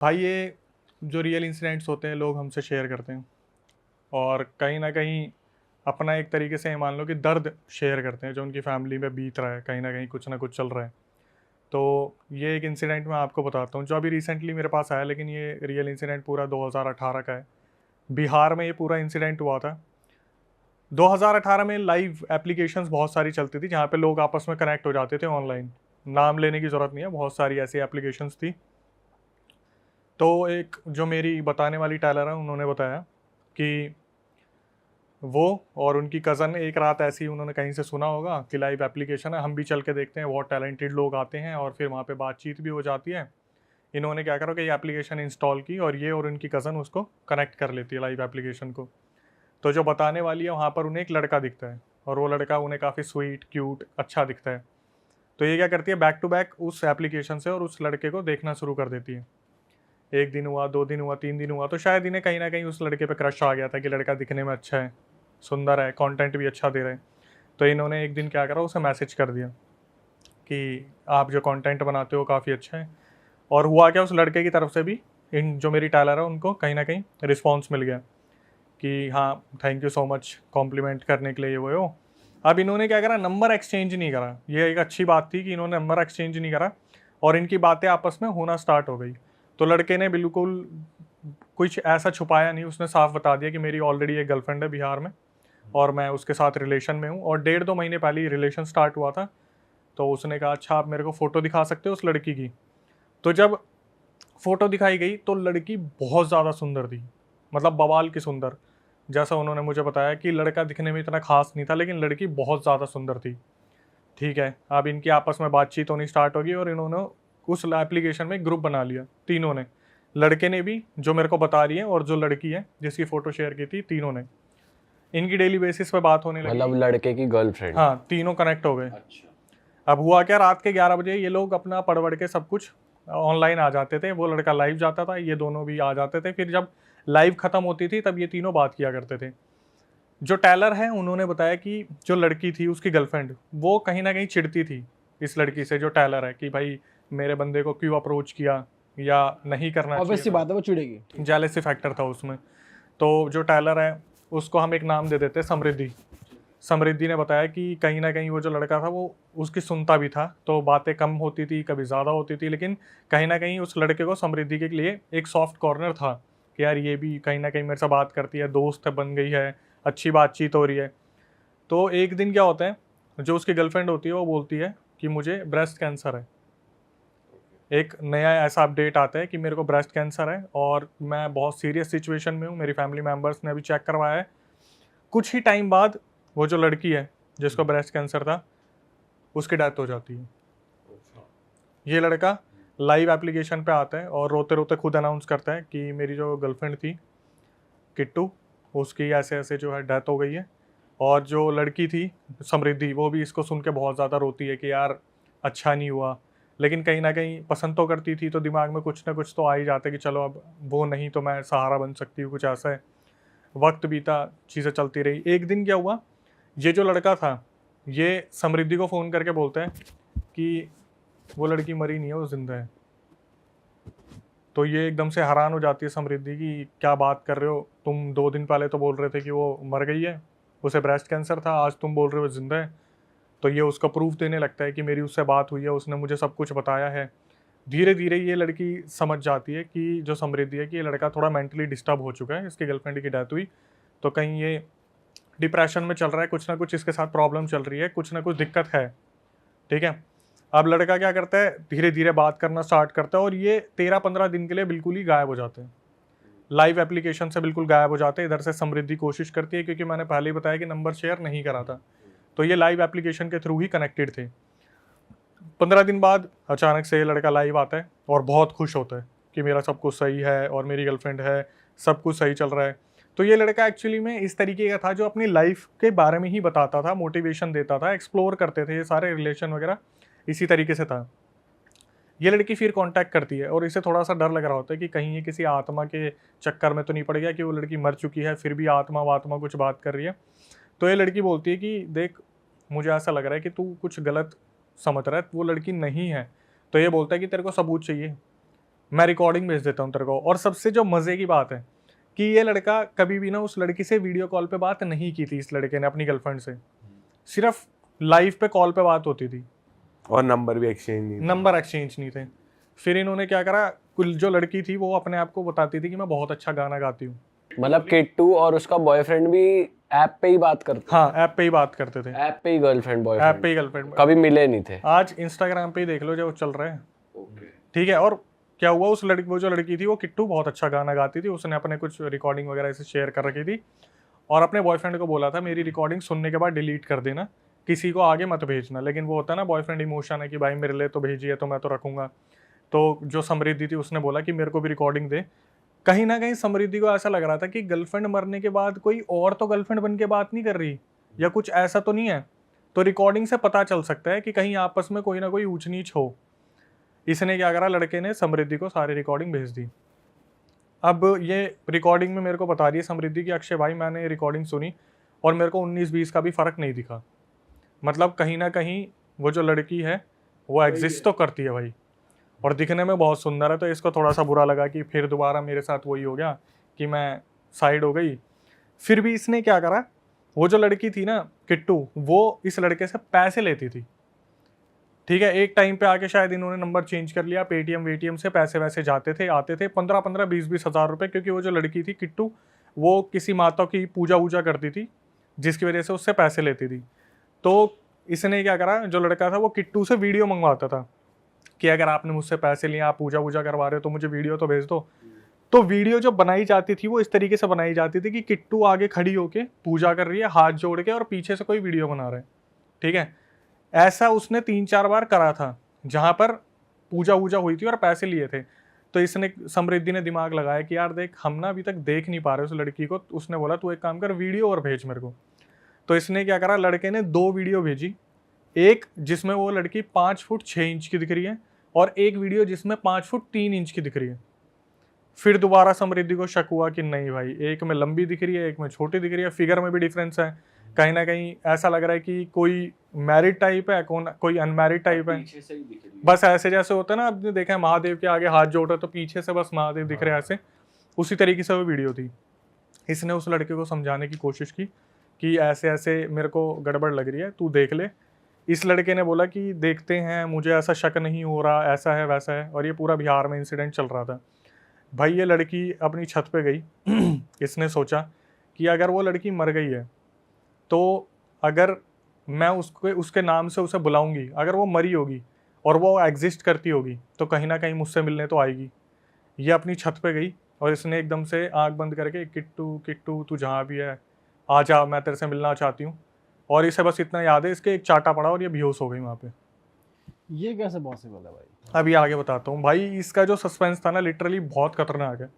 भाई ये जो रियल इंसिडेंट्स होते हैं लोग हमसे शेयर करते हैं और कहीं ना कहीं अपना एक तरीके से मान लो कि दर्द शेयर करते हैं जो उनकी फैमिली में बीत रहा है, कहीं ना कुछ चल रहा है। तो ये एक इंसिडेंट मैं आपको बताता हूँ जो अभी रिसेंटली मेरे पास आया, लेकिन ये रियल इंसिडेंट पूरा 2018 का है। बिहार में ये पूरा इंसिडेंट हुआ था। 2018 में लाइव एप्लीकेशंस बहुत सारी चलती थी जहाँ पे लोग आपस में कनेक्ट हो जाते थे ऑनलाइन। नाम लेने की ज़रूरत नहीं है, बहुत सारी ऐसी एप्लीकेशंस थी। तो एक जो मेरी बताने वाली टेलर है उन्होंने बताया कि वो और उनकी कज़न एक रात ऐसी उन्होंने कहीं से सुना होगा कि लाइव एप्लीकेशन है, हम भी चल के देखते हैं। बहुत टैलेंटेड लोग आते हैं और फिर वहाँ पे बातचीत भी हो जाती है। इन्होंने क्या करा कि ये एप्लीकेशन इंस्टॉल की और ये और उनकी कज़न उसको कनेक्ट कर लेती है लाइव एप्लीकेशन को। तो जो बताने वाली है वहाँ पर उन्हें एक लड़का दिखता है और वो लड़का उन्हें काफ़ी स्वीट क्यूट अच्छा दिखता है। तो ये क्या करती है, बैक टू बैक उस एप्लीकेशन से और उस लड़के को देखना शुरू कर देती है। एक दिन हुआ, 2 दिन हुआ, 3 दिन हुआ, तो शायद इन्हें कहीं ना कहीं उस लड़के पे क्रश आ गया था कि लड़का दिखने में अच्छा है, सुंदर है, कंटेंट भी अच्छा दे रहे हैं। तो इन्होंने एक दिन क्या करा, उसे मैसेज कर दिया कि आप जो कंटेंट बनाते हो काफ़ी अच्छा है। और हुआ क्या, उस लड़के की तरफ से भी इन जो मेरी टेलर है उनको कहीं ना कहीं रिस्पॉन्स मिल गया कि हाँ thank you so much compliment करने के लिए, ये वो हो। अब इन्होंने क्या करा, नंबर एक्सचेंज नहीं करा। ये एक अच्छी बात थी कि इन्होंने नंबर एक्सचेंज नहीं करा और इनकी बातें आपस में होना स्टार्ट हो गई। तो लड़के ने बिल्कुल कुछ ऐसा छुपाया नहीं, उसने साफ बता दिया कि मेरी ऑलरेडी एक गर्लफ्रेंड है बिहार में और मैं उसके साथ रिलेशन में हूँ और 1.5-2 महीने पहले ही रिलेशन स्टार्ट हुआ था। तो उसने कहा अच्छा आप मेरे को फ़ोटो दिखा सकते हो उस लड़की की। तो जब फ़ोटो दिखाई गई तो लड़की बहुत ज़्यादा सुंदर थी, मतलब बवाल की सुंदर। जैसा उन्होंने मुझे बताया कि लड़का दिखने में इतना खास नहीं था लेकिन लड़की बहुत ज़्यादा सुंदर थी। ठीक है, अब इनकी आपस में बातचीत होनी स्टार्ट होगी और इन्होंने उस एप्लीकेशन में ग्रुप बना लिया तीनों ने। लड़के ने भी, जो मेरे को बता रही है, और जो लड़की है जिसकी फ़ोटो शेयर की थी, तीनों ने। इनकी डेली बेसिस पे बात होने लगी। मतलब लड़के की गर्लफ्रेंड। हाँ, तीनों कनेक्ट हो गए। अच्छा। अब हुआ क्या, रात के 11 बजे ये लोग अपना पढ़ के सब कुछ ऑनलाइन आ जाते थे। वो लड़का लाइव जाता था, ये दोनों भी आ जाते थे। फिर जब लाइव खत्म होती थी तब ये तीनों बात किया करते थे। जो टेलर है उन्होंने बताया कि जो लड़की थी उसकी गर्लफ्रेंड, वो कहीं ना कहीं चिढ़ती थी इस लड़की से, जो टेलर है, कि भाई मेरे बंदे को क्यों अप्रोच किया या नहीं करना ऑब्वियस चाहिए सी था। बात है, वो चिढ़ेगी। जेलेसी फैक्टर था उसमें। तो जो टेलर है उसको हम एक नाम दे देते हैं, समृद्धि। समृद्धि ने बताया कि कहीं ना कहीं वो जो लड़का था वो उसकी सुनता भी था, तो बातें कम होती थी, कभी ज़्यादा होती थी, लेकिन कहीं ना कहीं उस लड़के को समृद्धि के लिए एक सॉफ्ट कॉर्नर था कि यार ये भी कहीं ना कहीं मेरे से बात करती है, दोस्त बन गई है, अच्छी बातचीत हो रही है। तो एक दिन क्या होता है, जो उसकी गर्लफ्रेंड होती है वो बोलती है कि मुझे ब्रेस्ट कैंसर है। एक नया ऐसा अपडेट आता है कि मेरे को ब्रेस्ट कैंसर है और मैं बहुत सीरियस सिचुएशन में हूँ, मेरी फैमिली मेम्बर्स ने अभी चेक करवाया है। कुछ ही टाइम बाद वो जो लड़की है जिसको ब्रेस्ट कैंसर था उसकी डेथ हो जाती है। ये लड़का लाइव एप्लीकेशन पे आता है और रोते रोते खुद अनाउंस करता है कि मेरी जो गर्लफ्रेंड थी किट्टू, उसकी ऐसे ऐसे जो है डेथ हो गई है। और जो लड़की थी समृद्धि, वो भी इसको सुन के बहुत ज़्यादा रोती है कि यार अच्छा नहीं हुआ। लेकिन कहीं ना कहीं पसंद तो करती थी, तो दिमाग में कुछ ना कुछ तो आ ही जाता है कि चलो अब वो नहीं तो मैं सहारा बन सकती हूँ, कुछ ऐसा है। वक्त बीता, चीज़ें चलती रही। एक दिन क्या हुआ, ये जो लड़का था ये समृद्धि को फ़ोन करके बोलता है कि वो लड़की मरी नहीं है, वो जिंदा है। तो ये एकदम से हैरान हो जाती है समृद्धि की, क्या बात कर रहे हो तुम, 2 दिन पहले तो बोल रहे थे कि वो मर गई है, उसे ब्रेस्ट कैंसर था, आज तुम बोल रहे हो जिंदा है। तो ये उसका प्रूफ देने लगता है कि मेरी उससे बात हुई है, उसने मुझे सब कुछ बताया है। धीरे धीरे ये लड़की समझ जाती है कि जो समृद्धि है कि ये लड़का थोड़ा मेंटली डिस्टर्ब हो चुका है, इसकी गर्लफ्रेंड की डेथ हुई, तो कहीं ये डिप्रेशन में चल रहा है, कुछ ना कुछ इसके साथ प्रॉब्लम चल रही है, कुछ ना कुछ दिक्कत है। ठीक है, अब लड़का क्या करता है, धीरे धीरे बात करना स्टार्ट करता है और ये 13-15 दिन के लिए बिल्कुल ही गायब हो जाते हैं, लाइव एप्लीकेशन से बिल्कुल गायब हो जाते हैं। इधर से समृद्धि कोशिश करती है, क्योंकि मैंने पहले ही बताया कि नंबर शेयर नहीं करा था, तो ये लाइव एप्लीकेशन के थ्रू ही कनेक्टेड थे। 15 दिन बाद अचानक से ये लड़का लाइव आता है और बहुत खुश होता है कि मेरा सब कुछ सही है और मेरी गर्लफ्रेंड है, सब कुछ सही चल रहा है। तो ये लड़का एक्चुअली में इस तरीके का था जो अपनी लाइफ के बारे में ही बताता था, मोटिवेशन देता था, एक्सप्लोर करते थे ये सारे रिलेशन वगैरह, इसी तरीके से था। ये लड़की फिर कांटेक्ट करती है और इसे थोड़ा सा डर लग रहा होता है कि कहीं ये किसी आत्मा के चक्कर में तो नहीं पड़ गया, कि वो लड़की मर चुकी है फिर भी आत्मा वात्मा कुछ बात कर रही है। तो ये लड़की बोलती है कि देख, मुझे ऐसा लग रहा है कि तू कुछ गलत समझ रहा है, वो लड़की नहीं है। तो ये बोलता है कि तेरे को सबूत चाहिए, मैं रिकॉर्डिंग भेज देता हूँ तेरे को। और सबसे जो मज़े की बात है कि ये लड़का कभी भी ना उस लड़की से वीडियो कॉल पे बात नहीं की थी, इस लड़के ने अपनी गर्लफ्रेंड से, सिर्फ लाइव पे कॉल पे बात होती थी और नंबर भी एक्सचेंज नहीं, नंबर एक्सचेंज नहीं थे। फिर इन्होंने क्या करा, कुल जो लड़की थी वो अपने आप को बताती थी कि मैं बहुत अच्छा गाना गाती हूँ। मतलब किट्टू और उसका बॉयफ्रेंड भी ऐप पे ही बात करते हाँ, ऐप पे ही बात करते थे, ऐप पे ही गर्लफ्रेंड ऐप बॉयफ्रेंड पे ही गर्लफ्रेंड। कभी मिले नहीं थे। आज इंस्टाग्राम पे ही देख लो जो चल रहा है। ठीक है। और क्या हुआ, उस लड़की, वो जो लड़की थी वो किट्टू बहुत अच्छा गाना गाती थी, उसने अपने कुछ रिकॉर्डिंग वगैरह से शेयर कर रखी थी और अपने बॉयफ्रेंड को बोला था मेरी रिकॉर्डिंग सुनने के बाद डिलीट कर देना, किसी को आगे मत भेजना। लेकिन वो होता है ना बॉयफ्रेंड इमोशन है कि भाई मेरे लिए तो भेजी है तो मैं तो रखूंगा। तो जो समृद्धि थी उसने बोला कि मेरे को भी रिकॉर्डिंग दे। कहीं ना कहीं समृद्धि को ऐसा लग रहा था कि गर्लफ्रेंड मरने के बाद कोई और तो गर्लफ्रेंड बन के बात नहीं कर रही या कुछ ऐसा तो नहीं है। तो रिकॉर्डिंग से पता चल सकता है कि कहीं आपस में कोई ना कोई ऊंच नीच हो। इसने क्या करा, लड़के ने समृद्धि को सारी रिकॉर्डिंग भेज दी। अब ये रिकॉर्डिंग में मेरे को बता रही है समृद्धि की, अक्षय भाई मैंने रिकॉर्डिंग सुनी और मेरे को 19-20 का भी फ़र्क नहीं दिखा। मतलब कहीं ना कहीं वो जो लड़की है वो एग्जिस्ट तो करती है भाई, और दिखने में बहुत सुंदर है। तो इसको थोड़ा सा बुरा लगा कि फिर दोबारा मेरे साथ वही हो गया कि मैं साइड हो गई। फिर भी इसने क्या करा, वो जो लड़की थी ना किट्टू, वो इस लड़के से पैसे लेती थी। ठीक है, एक टाइम पे आके शायद इन्होंने नंबर चेंज कर लिया, पेटीएम वेटीएम से पैसे वैसे जाते थे आते थे, 15-15 20-20 हज़ार रुपये। क्योंकि वो जो लड़की थी किट्टू, वो किसी माता की पूजा वूजा करती थी जिसकी वजह से उससे पैसे लेती थी। तो इसने क्या करा, जो लड़का था वो किट्टू से वीडियो मंगवाता था कि अगर आपने मुझसे पैसे लिए, आप पूजा वूजा करवा रहे हो तो मुझे वीडियो तो भेज दो। तो वीडियो जो बनाई जाती थी वो इस तरीके से बनाई जाती थी कि किट्टू आगे खड़ी होके पूजा कर रही है हाथ जोड़ के और पीछे से कोई वीडियो बना रहा है। ठीक है, ऐसा उसने 3-4 बार करा था जहां पर पूजा वूजा हुई थी और पैसे लिए थे। तो इसने, समृद्धि ने दिमाग लगाया कि यार देख, हम ना अभी तक देख नहीं पा रहे उस लड़की को। उसने बोला तू एक काम कर, वीडियो और भेज मेरे को। तो इसने क्या करा, लड़के ने 2 वीडियो भेजी, एक जिसमें वो लड़की 5 फुट 6 इंच की दिख रही है और एक वीडियो जिसमें 5 फुट 3 इंच की दिख रही है। फिर दोबारा समृद्धि को शक हुआ कि नहीं भाई, एक में लंबी दिख रही है एक में छोटी दिख रही है, फिगर में भी डिफरेंस है। कहीं ना कहीं ऐसा लग रहा है कि कोई मैरिड टाइप है, कोई अनमैरिड टाइप है। बस ऐसे जैसे होता है ना, आपने देखा है महादेव के आगे हाथ जोड़ रहे तो पीछे से बस महादेव दिख रहे हैं ऐसे, उसी तरीके से वो वीडियो थी। इसने उस लड़के को समझाने की कोशिश की कि ऐसे ऐसे मेरे को गड़बड़ लग रही है, तू देख ले। इस लड़के ने बोला कि देखते हैं, मुझे ऐसा शक नहीं हो रहा, ऐसा है वैसा है। और ये पूरा बिहार में इंसिडेंट चल रहा था भाई। ये लड़की अपनी छत पे गई इसने सोचा कि अगर वो लड़की मर गई है तो अगर मैं उसके नाम से उसे बुलाऊंगी, अगर वो मरी होगी और वो एग्जिस्ट करती होगी तो कहीं ना कहीं मुझसे मिलने तो आएगी। ये अपनी छत पे गई और इसने एकदम से आंख बंद करके, किट्टू किट्टू तू जहाँ भी है आ जा, मैं तेरे से मिलना चाहती हूँ। और इसे बस इतना याद है, इसके एक चाटा पड़ा और ये बेहोश हो गई वहाँ पे। ये कैसे पॉसिबल है भाई? अभी आगे बताता हूँ भाई। इसका जो सस्पेंस था ना लिटरली बहुत खतरनाक है।